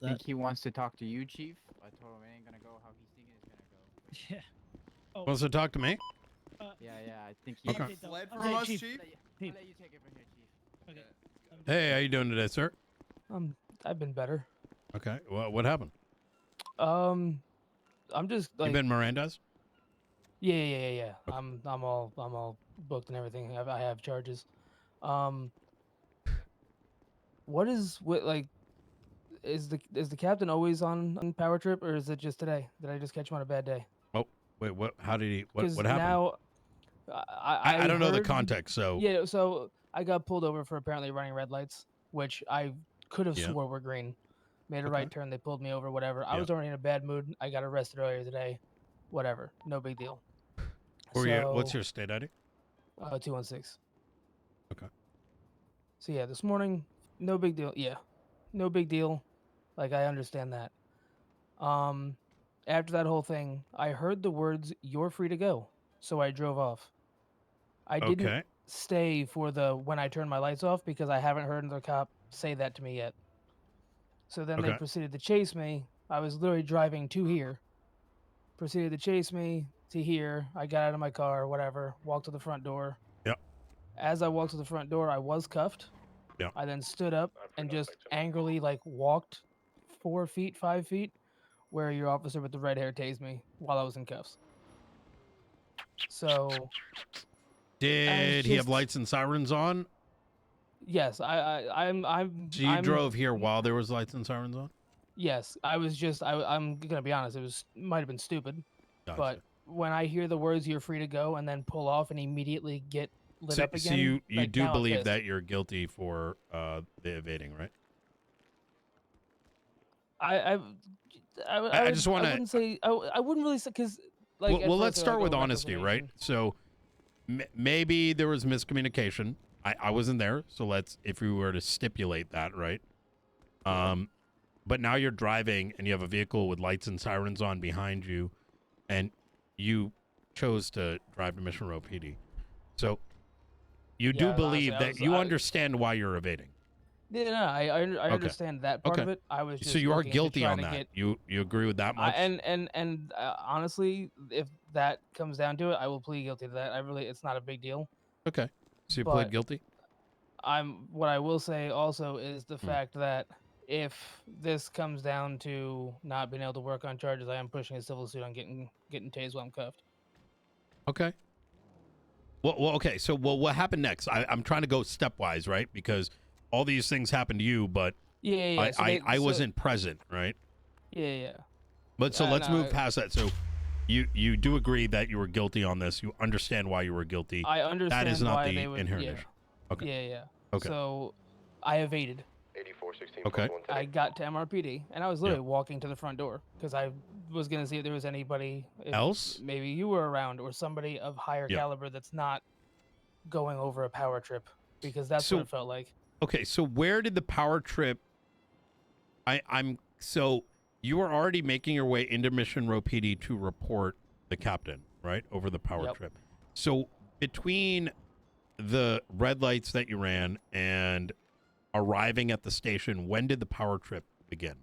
think he wants to talk to you, Chief. I told him it ain't gonna go how he's thinking it's gonna go. Yeah. Oh, Wants to talk to me? Yeah, I think he Okay. Fled from Okay, us, Chief. Chief? I'll let you take it from here, Chief. Okay. Hey, how you doing today, sir? I've been better. Okay. What happened? I'm just like You been Miranda's? yeah. Okay. I'm all booked and everything. I have charges. What like is the captain always on power trip, or is it just today? Did I just catch him on a bad day? Oh, wait. What? How did he? What 'Cause happened? now I don't know the heard- context. So Yeah, so I got pulled over for apparently running red lights, which I could have Yeah. swore were green. Made a Okay. right turn, they pulled me over, whatever. I Yeah. was already in a bad mood. I got arrested earlier today. Whatever. No big deal. what's your state ID? 216. Okay. So yeah, this morning, no big deal. Yeah. No big deal. Like I understand that. After that whole thing, I heard the words "You're free to go," so I drove off. I didn't Okay. stay for the when I turned my lights off because I haven't heard another cop say that to me yet. So then they Okay. proceeded to chase me. I was literally driving to here. Proceeded to chase me to here. I got out of my car, whatever, walked to the front door. Yep. As I walked to the front door, I was cuffed. Yep. I then stood up and just angrily like walked 4 feet, 5 feet, where your officer with the red hair tased me while I was in cuffs. So Did he have just- lights and sirens on? yes, I'm So you I'm- drove here while there was lights and sirens on? Yes, I was just I'm gonna be honest, it might have been stupid, Gotcha. but when I hear the words "You're free to go" and then pull off and immediately get lit so, up again, so you like, do now I'm believe pissed. that you're guilty for the evading, right? I I just wanna- I wouldn't say I wouldn't really say because like well, at let's first they're start like, with "Oh, honesty, right? reckless So maybe there was miscommunication. I wasn't there, so let's if we were to stipulate that, right? But now you're driving and you have a vehicle with lights and sirens on behind you, and you chose to drive to Mission Row PD. So you do Yeah, believe honestly, that you understand why you're evading. Yeah, no, I understand that part of Okay. it. I was just So you are looking to guilty try on to that. get- You agree with that much? and honestly, if that comes down to it, I will plead guilty to that. It's not a big deal. Okay. So you but- plead guilty? What I will say also is Hmm. the fact that if this comes down to not being able to work on charges, I am pushing a civil suit on getting tased while I'm cuffed. Okay. Well, okay. So, what happened next? I'm trying to go stepwise, right? Because all these things happened to you, but Yeah. I wasn't present, right? Yeah. But so let's no, move past that. So, you do agree that you were guilty on this. You understand why you were guilty. I understand That is not why the they would, inherent yeah. issue. Okay. Yeah. Okay. So I evaded. 8416 Okay. I got to MRPD, and I was literally walking to the front door because I was gonna see if there was anybody Else? Maybe you were around, or somebody of higher Yeah. caliber that's not going over a power trip, because that's So- what it felt like. Okay. So where did the power trip? So you were already making your way into Mission Row PD to report the captain, right? Over the power Yep. trip. So between the red lights that you ran and arriving at the station, when did the power trip begin?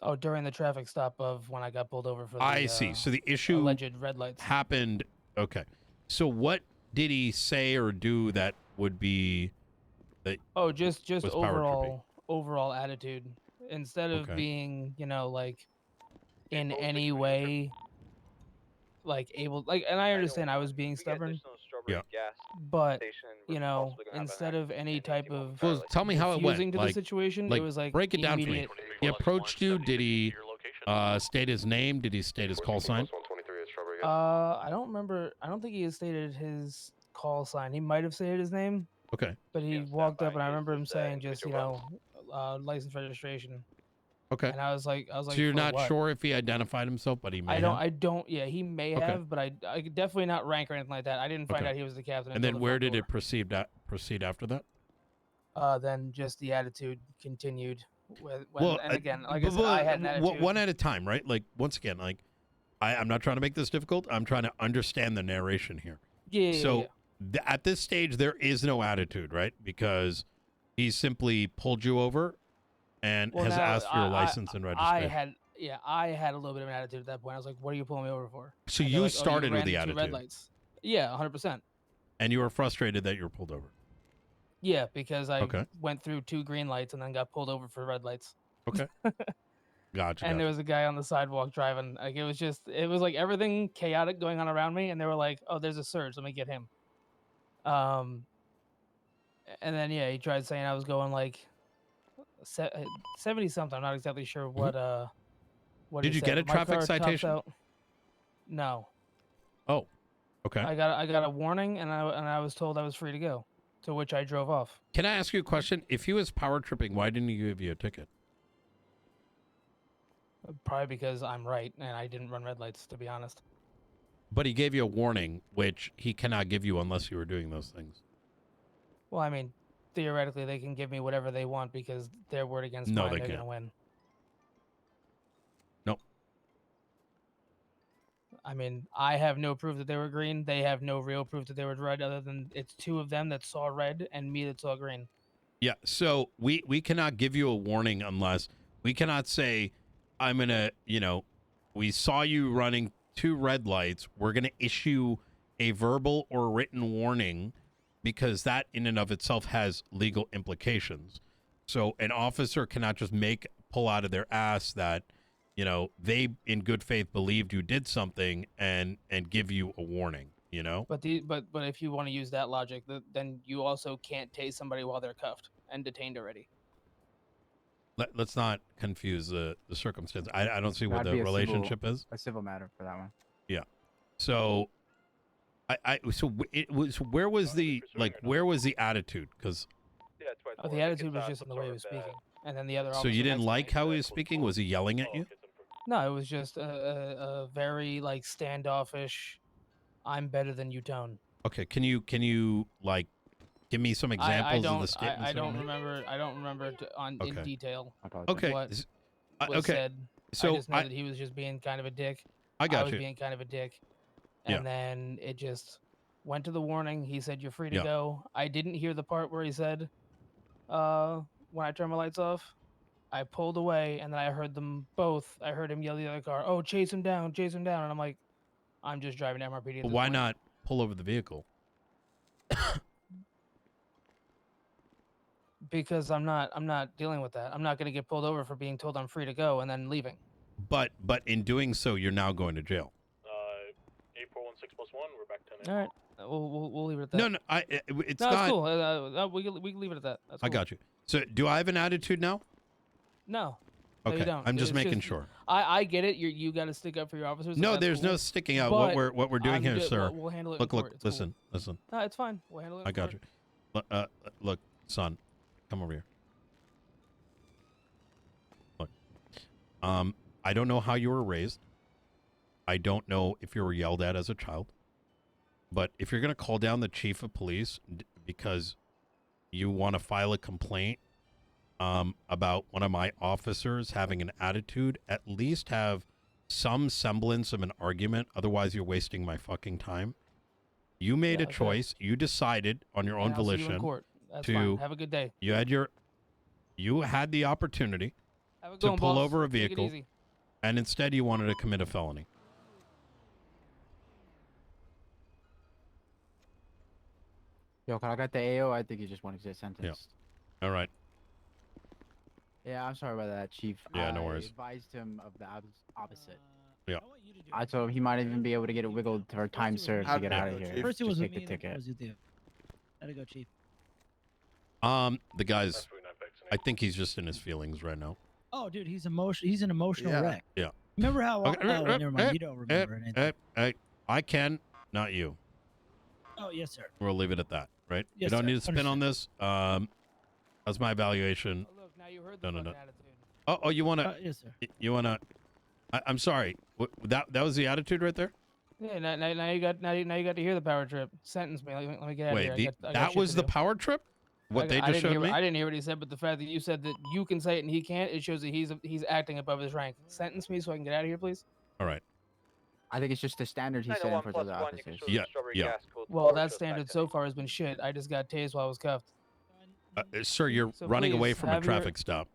Oh, during the traffic stop of when I got pulled over for the I see. So the issue alleged red lights. happened. Okay. So what did he say or do that would be Oh, just was power overall attitude. Instead of Okay. being, like in any way like able and I understand I was being stubborn, Yeah. but instead of any type of Well, tell me how it went. diffusing to the Like, situation, it was like break it down for me. immediate. He approached you. Did he state his name? Did he state his call sign? I don't remember. I don't think he had stated his call sign. He might have stated his name, Okay. but he walked up and I remember him saying just, license registration. Okay. And I was like, So you're "For not what?" sure if he identified himself, but he may have. I don't. Yeah, he may Okay. have, but I definitely not rank or anything like that. I didn't find Okay. out he was the captain. And until then the where front did door. it proceed after that? Then just the attitude continued. And uh, again, like I said, I had an attitude. one at a time, right? Like once again, like I'm not trying to make this difficult. I'm trying to understand the narration here. Yeah. So at this stage, there is no attitude, right? Because he simply pulled you over, and Well, has now, asked for your license and registration. I had a little bit of an attitude at that point. I was like, "What are you pulling me over for?" So And they're you like, "Oh, started with ran the into 2 red attitude, lights." Yeah, 100%. and you were frustrated that you were pulled over. Yeah, because I Okay. went through 2 green lights and then got pulled over for red lights. Okay. Gotcha. And there was a guy on the sidewalk driving. Like it was like everything chaotic going on around me, and they were like, "Oh, there's a surge. Let me get him." Um, and then yeah, he tried saying I was going like 70 something. I'm not exactly sure what what Did he you said. get a but my traffic car tops citation? out. No, Oh, okay. I got a warning, and I was told I was free to go. To which I drove off. Can I ask you a question? If he was power tripping, why didn't he give you a ticket? Probably because I'm right and I didn't run red lights, to be honest. But he gave you a warning, which he cannot give you unless you were doing those things. Well, I mean, theoretically, they can give me whatever they want because their word against No, mine, they they're can't. gonna win. Nope. I mean, I have no proof that they were green. They have no real proof that they were red, other than it's 2 of them that saw red and me that saw green. Yeah, so we cannot give you a warning unless we cannot say, I'm going to, we saw you running 2 red lights. We're going to issue a verbal or written warning because that in and of itself has legal implications. So an officer cannot just pull out of their ass that, they in good faith believed you did something and give you a warning, But if you want to use that logic, then you also can't tase somebody while they're cuffed and detained already. Let's not confuse the circumstance. I don't see what That'd the be a relationship is. A civil matter for that one. Yeah. So where was the attitude? Because Oh, the attitude was just in the way he was speaking, and then the other. so you officer didn't next to like me- how he was speaking? Was he yelling at you? No, it was just a very like standoffish. I'm better than you tone. Okay, can you like give me some examples of the statements? I don't remember. I don't remember in detail. I apologize. Okay. What was Okay. said. So I just know that he was just being kind of a dick. I got was you. being kind of a dick. Yeah. And then it just went to the warning. He said, "You're free to Yeah. go." I didn't hear the part where he said, when I turned my lights off, I pulled away, and then I heard them both. I heard him yell at the other car, "Oh, chase him down, chase him down." And I'm like, I'm just driving MRPD at But this why point. not pull over the vehicle? Because I'm not dealing with that. I'm not going to get pulled over for being told I'm free to go and then leaving. But in doing so, you're now going to jail. 8416+1. We're back 10. All right, we'll leave it at that. No, it's no, not. it's cool. We can leave it at that. That's I cool. got you. So do I have an attitude now? No. No, Okay, you don't. I'm just It's making sure. I get it. You got to stick up for your officers. No, that's there's no cool. sticking out. But What we're doing here, sir. We'll handle it. Look, in court. It's listen. Cool. No, it's fine. We'll handle it. I got you. Look, son, come over here. Look, I don't know how you were raised. I don't know if you were yelled at as a child. But if you're going to call down the chief of police because you want to file a complaint about one of my officers having an attitude, at least have some semblance of an argument. Otherwise, you're wasting my fucking time. You made a choice. You decided on your own And I'll see you in volition court. That's to fine. Have a good day. You had the opportunity Have a good to one, pull boss. over a Take it vehicle, easy. and instead you wanted to commit a felony. Yo, can I get the AO? I think he just wanted to get sentenced. All right. Yeah, I'm sorry about that, Chief. Yeah, no worries. I advised him of the opposite. Yeah. I told him he might even be able to get it wiggled for time served to get out of here. First it was Just with take me, the then ticket. it was with you. How'd it go, Chief? The guy's, I think he's just in his feelings right now. Oh, dude, he's an emotional wreck. Yeah. Remember how? Okay, Oh, never mind. You don't remember anything. I can, not you. Oh, yes, sir. We'll leave it at that, right? You Yes, don't sir. need to spin on this. That's my evaluation. Oh, look, now you heard the No. fucking attitude. Oh, you want to, Yes, sir. you want to, I'm sorry. That was the attitude right there? Yeah, now you got to hear the power trip. Sentence me. Let me get out of Wait, here. I got that shit was to the do. power trip? What they I just didn't showed hear, me? I didn't hear what he said, but the fact that you said that you can say it and he can't, it shows that he's acting above his rank. Sentence me so I can get out of here, please. All right. I think it's just the standard he's setting for the other officers. Yeah. Well, that standard so far has been shit. I just got tased while I was cuffed. Sir, you're So running away please, from a have your- traffic stop.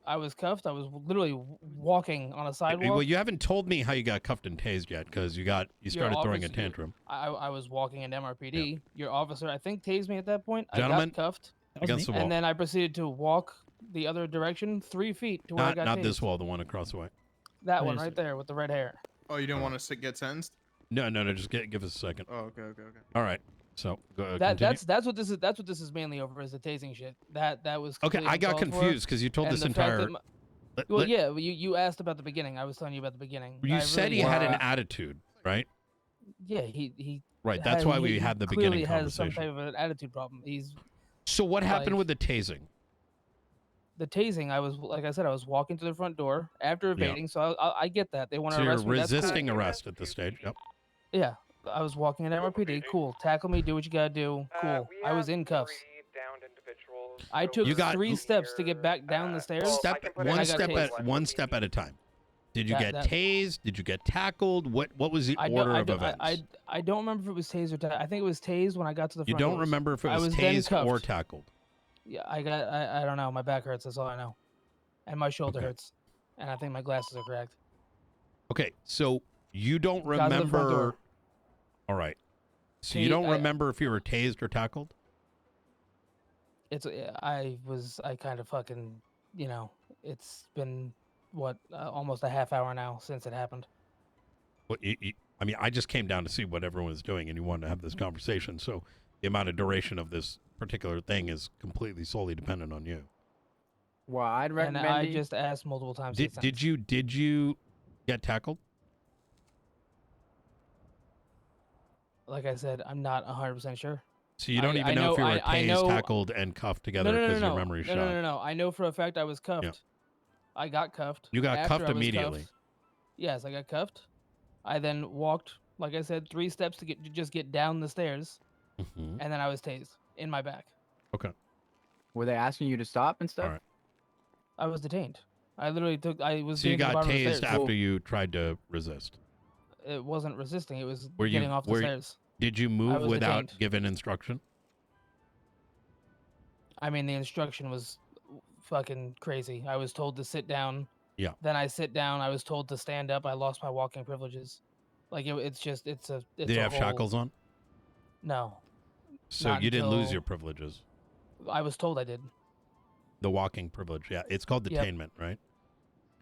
I was cuffed. I was literally walking on a sidewalk. Well, you haven't told me how you got cuffed and tased yet, because you started throwing a officer- tantrum. I was walking in MRPD. Your officer, I think, tased me at that point. Gentlemen, I got cuffed, That was Against me. the wall. and then I proceeded to walk the other direction 3 feet to where I got Not tased. this wall, the one across the way. That Wait one a right second. there with the red hair. Oh, you didn't want to get sentenced? No, just give us a second. Oh, okay. All right. So go, That's continue. what this is mainly over, is the tasing shit. That was Okay, completely I got uncalled for, confused because you told and this the fact entire. that well, yeah, you asked about the beginning. I was telling you about the beginning. You I said really- he had an Wow. attitude, right? Yeah, he Right. That's why we had the clearly beginning has some conversation. type of an attitude problem. He's So what happened like- with the tasing? the tasing. I was, like I said, I was walking to the front door after Yeah. evading. So I get that they want So to you're arrest me. That's cool. resisting arrest at this stage. Yep. Yeah, I was walking in MRPD. Cool. Tackle me. Do what you gotta do. Cool. I was in cuffs. I took You got- 3 steps to get back down the stairs. One I got step tased. at one step at a time. Did you That- get that- tased? Did you get tackled? What was the order of events? I don't remember if it was tased or I think it was tased when I got to the You front don't doors. remember if it I was was then tased or cuffed. tackled? Yeah, I don't know. My back hurts. That's all I know. And my shoulder Okay. hurts. And I think my glasses are cracked. Okay, so you don't Got to the front remember. door. All right. So you don't remember if you were tased or tackled? I kind of fucking, it's been what almost a half hour now since it happened. Well, I mean, I just came down to see what everyone was doing, and you wanted to have this conversation. So the amount of duration of this particular thing is completely solely dependent on you. Well, I'd And recommend. I just asked multiple times. to get Did sentenced. you get tackled? Like I said, I'm not 100% sure. So you don't I even know if you know- were I tased, know- tackled, and cuffed together because your memory's shot. No. I know for a fact I was cuffed. I got cuffed. You got After cuffed I was immediately. cuffed- yes, I got cuffed. I then walked, like I said, 3 steps to just get down the stairs, Mhm. and then I was tased in my back. Okay. Were they asking you to stop and stuff? All right. I was detained. I literally I was. So you getting to the got bottom of the tased stairs. after you tried to resist. It wasn't resisting. It was Were you- getting off the were you- stairs. Did you move was without detained. given instruction? I mean, the instruction was fucking crazy. I was told to sit down. Yeah. Then I sit down. I was told to stand up. I lost my walking privileges. Like it's just it's a. It's Did you a have whole- shackles on? No, So Not you didn't lose until- your privileges. I was told I did. The walking privilege. Yeah, it's called Yep. detainment, right?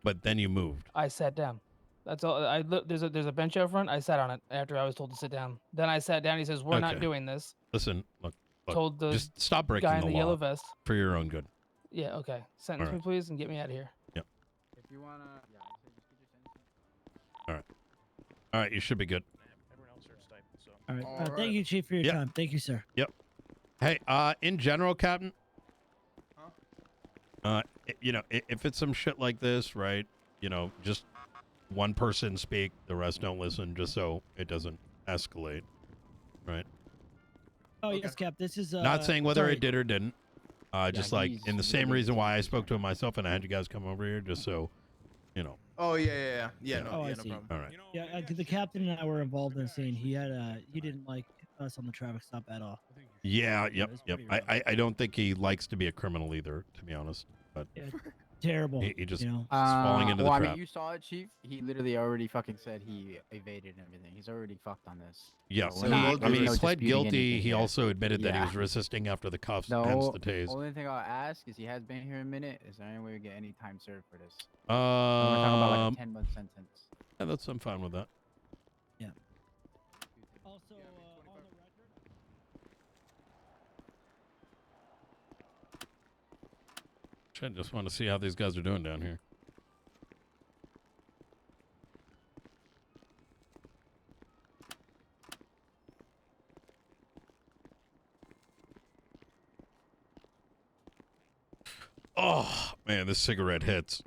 But then you moved. I sat down. That's all. There's a bench out front. I sat on it after I was told to sit down. Then I sat down. He says, "We're not Okay. doing this." Listen, look, Told the just stop breaking guy in the the law yellow vest. for your own good. Yeah. Okay. Sentence me, Alright. please, and get me out of here. If you wanna, yeah, I said just get your sentence. All right, you should be good. All right. All right. Thank you, Chief, for your Yeah. time. Thank you, sir. Hey, in general, Captain. Huh? If it's some shit like this, right? Just one person speak, the rest don't listen, just so it doesn't escalate, right? Oh Okay. yes, Cap. This is Not saying whether sorry. it did or didn't. Just Yeah, like he's in the same literally reason why I just- spoke to him myself and I had you guys come over here, just so, Oh yeah. No, Oh, I no see. problem. all right. Yeah, the captain and I were involved in a scene. He didn't like us on the traffic stop at all. Yeah, Yeah, yep, it's yep. pretty rough. I don't think he likes to be a criminal either, to be honest. But Yeah, terrible. he just you know. is falling into the well, trap. I mean, you saw it, Chief. He literally already fucking said he evaded and everything. He's already fucked on this. Yeah, So So he, we'll I do mean, he this. pled disputing guilty. anything He here. also admitted that he Yeah. was resisting after the cuffs, No, hence the tase. only thing I'll ask is he has been here a minute. Is there any way we get any time served for this? We're talking about like a 10-month sentence. Yeah, I'm fine with that. Also, on the record. Shit, just want to see how these guys are doing down here. Oh man, this cigarette hits.